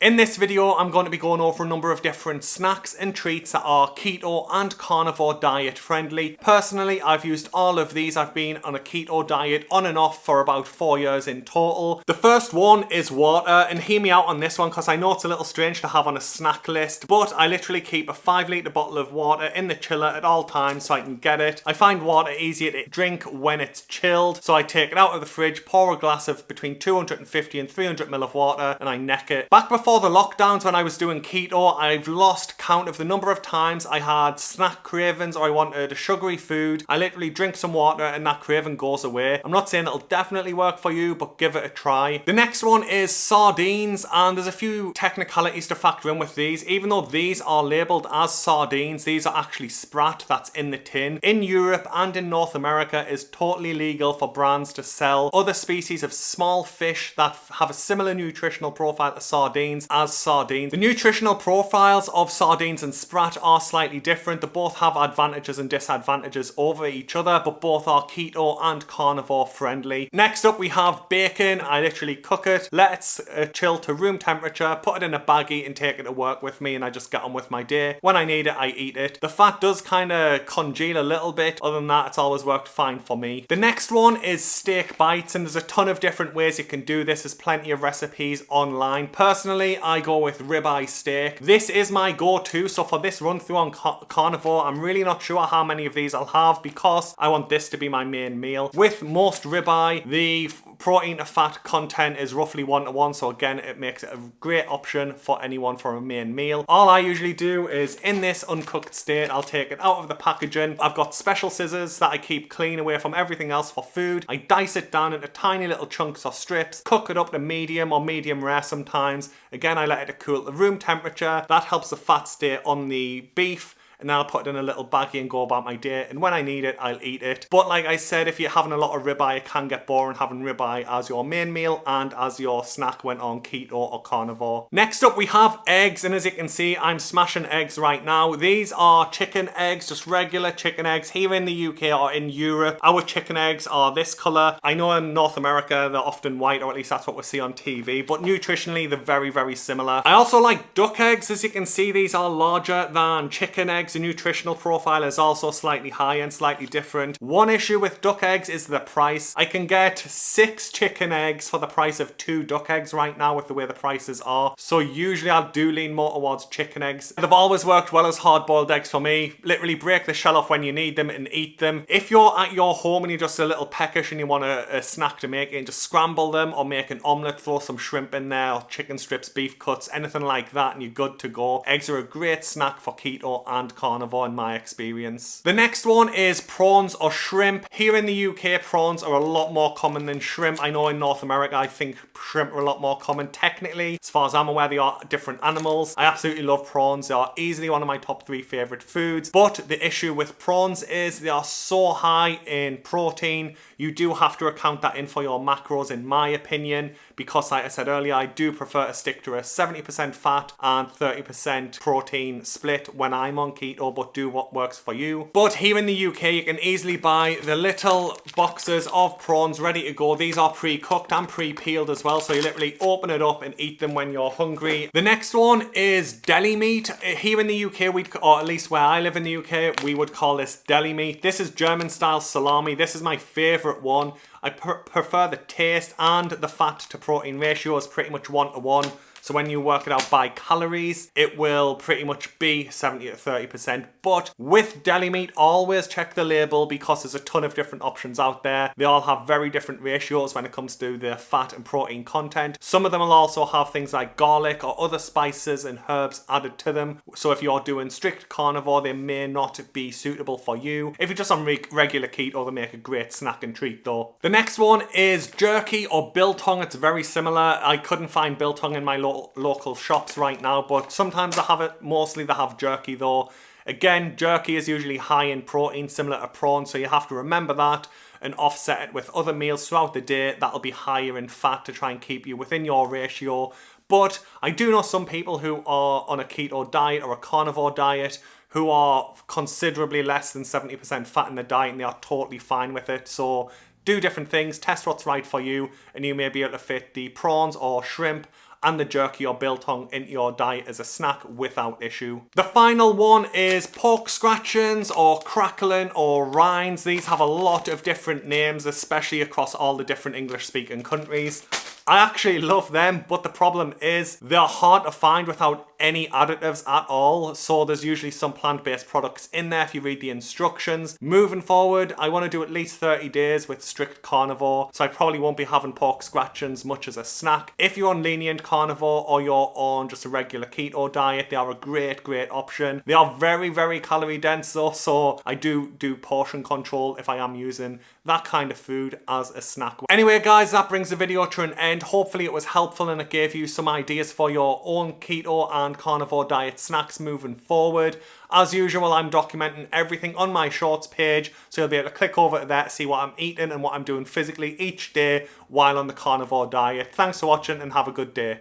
In this video, I'm going to be going over a number of different snacks and treats that are keto and carnivore diet friendly. Personally, I've used all of these. I've been on a keto diet on and off for about 4 years in total. The first one is water, and hear me out on this one because I know it's a little strange to have on a snack list, but I literally keep a 5 litre bottle of water in the chiller at all times so I can get it. I find water easier to drink when it's chilled, so I take it out of the fridge, pour a glass of between 250 and 300 ml of water, and I neck it. Back before the lockdowns when I was doing keto, I've lost count of the number of times I had snack cravings or I wanted a sugary food. I literally drink some water and that craving goes away. I'm not saying it'll definitely work for you, but give it a try. The next one is sardines, and there's a few technicalities to factor in with these. Even though these are labelled as sardines, these are actually sprat that's in the tin. In Europe and in North America, it's totally legal for brands to sell other species of small fish that have a similar nutritional profile to sardines as sardines. The nutritional profiles of sardines and sprat are slightly different. They both have advantages and disadvantages over each other, but both are keto and carnivore friendly. Next up we have bacon. I literally cook it, let it chill to room temperature, put it in a baggie and take it to work with me, and I just get on with my day. When I need it, I eat it. The fat does kind of congeal a little bit. Other than that, it's always worked fine for me. The next one is steak bites, and there's a ton of different ways you can do this. There's plenty of recipes online. Personally, I go with ribeye steak. This is my go-to, so for this run through on carnivore, I'm really not sure how many of these I'll have because I want this to be my main meal. With most ribeye, the protein to fat content is roughly 1:1, so again, it makes it a great option for anyone for a main meal. All I usually do is, in this uncooked state, I'll take it out of the packaging. I've got special scissors that I keep clean away from everything else for food. I dice it down into tiny little chunks or strips, cook it up to medium or medium rare sometimes. Again, I let it cool to room temperature. That helps the fat stay on the beef. And then I'll put it in a little baggie and go about my day. And when I need it, I'll eat it. But like I said, if you're having a lot of ribeye, it can get boring having ribeye as your main meal and as your snack when on keto or carnivore. Next up, we have eggs. And as you can see, I'm smashing eggs right now. These are chicken eggs, just regular chicken eggs. Here in the UK or in Europe, our chicken eggs are this colour. I know in North America, they're often white, or at least that's what we see on TV. But nutritionally, they're very, very similar. I also like duck eggs. As you can see, these are larger than chicken eggs. The nutritional profile is also slightly higher and slightly different. One issue with duck eggs is the price. I can get 6 chicken eggs for the price of 2 duck eggs right now with the way the prices are. So usually I do lean more towards chicken eggs. They've always worked well as hard-boiled eggs for me. Literally break the shell off when you need them and eat them. If you're at your home and you're just a little peckish and you want a snack to make, you can just scramble them or make an omelette, throw some shrimp in there or chicken strips, beef cuts, anything like that, and you're good to go. Eggs are a great snack for keto and carnivore in my experience. The next one is prawns or shrimp. Here in the UK, prawns are a lot more common than shrimp. I know in North America, I think shrimp are a lot more common. Technically, as far as I'm aware, they are different animals. I absolutely love prawns. They are easily one of my top 3 favorite foods. But the issue with prawns is they are so high in protein. You do have to account that in for your macros, in my opinion, because like I said earlier, I do prefer to stick to a 70% fat and 30% protein split when I'm on keto, but do what works for you. But here in the UK, you can easily buy the little boxes of prawns ready to go. These are pre-cooked and pre-peeled as well, so you literally open it up and eat them when you're hungry. The next one is deli meat. Here in the UK, or at least where I live in the UK, we would call this deli meat. This is German style salami. This is my favourite one. I prefer the taste, and the fat to protein ratio is pretty much 1:1. So when you work it out by calories, it will pretty much be 70 to 30%. But with deli meat, always check the label because there's a ton of different options out there. They all have very different ratios when it comes to the fat and protein content. Some of them will also have things like garlic or other spices and herbs added to them. So if you're doing strict carnivore, they may not be suitable for you. If you're just on regular keto, they make a great snack and treat though. The next one is jerky or biltong. It's very similar. I couldn't find biltong in my local shops right now, but sometimes they have it. Mostly they have jerky though. Again, jerky is usually high in protein, similar to prawns, so you have to remember that and offset it with other meals throughout the day that'll be higher in fat to try and keep you within your ratio. But I do know some people who are on a keto diet or a carnivore diet who are considerably less than 70% fat in the diet and they are totally fine with it. So do different things, test what's right for you, and you may be able to fit the prawns or shrimp and the jerky or biltong into your diet as a snack without issue. The final one is pork scratchings or crackling or rinds. These have a lot of different names, especially across all the different English speaking countries. I actually love them, but the problem is they're hard to find without any additives at all. So there's usually some plant-based products in there if you read the instructions. Moving forward, I want to do at least 30 days with strict carnivore, so I probably won't be having pork scratchings much as a snack. If you're on lenient carnivore or you're on just a regular keto diet, they are a great option. They are very calorie dense though, so I do portion control if I am using that kind of food as a snack. Anyway guys, that brings the video to an end. Hopefully it was helpful and it gave you some ideas for your own keto and carnivore diet snacks moving forward. As usual, I'm documenting everything on my shorts page, so you'll be able to click over to there to see what I'm eating and what I'm doing physically each day while on the carnivore diet. Thanks for watching and have a good day.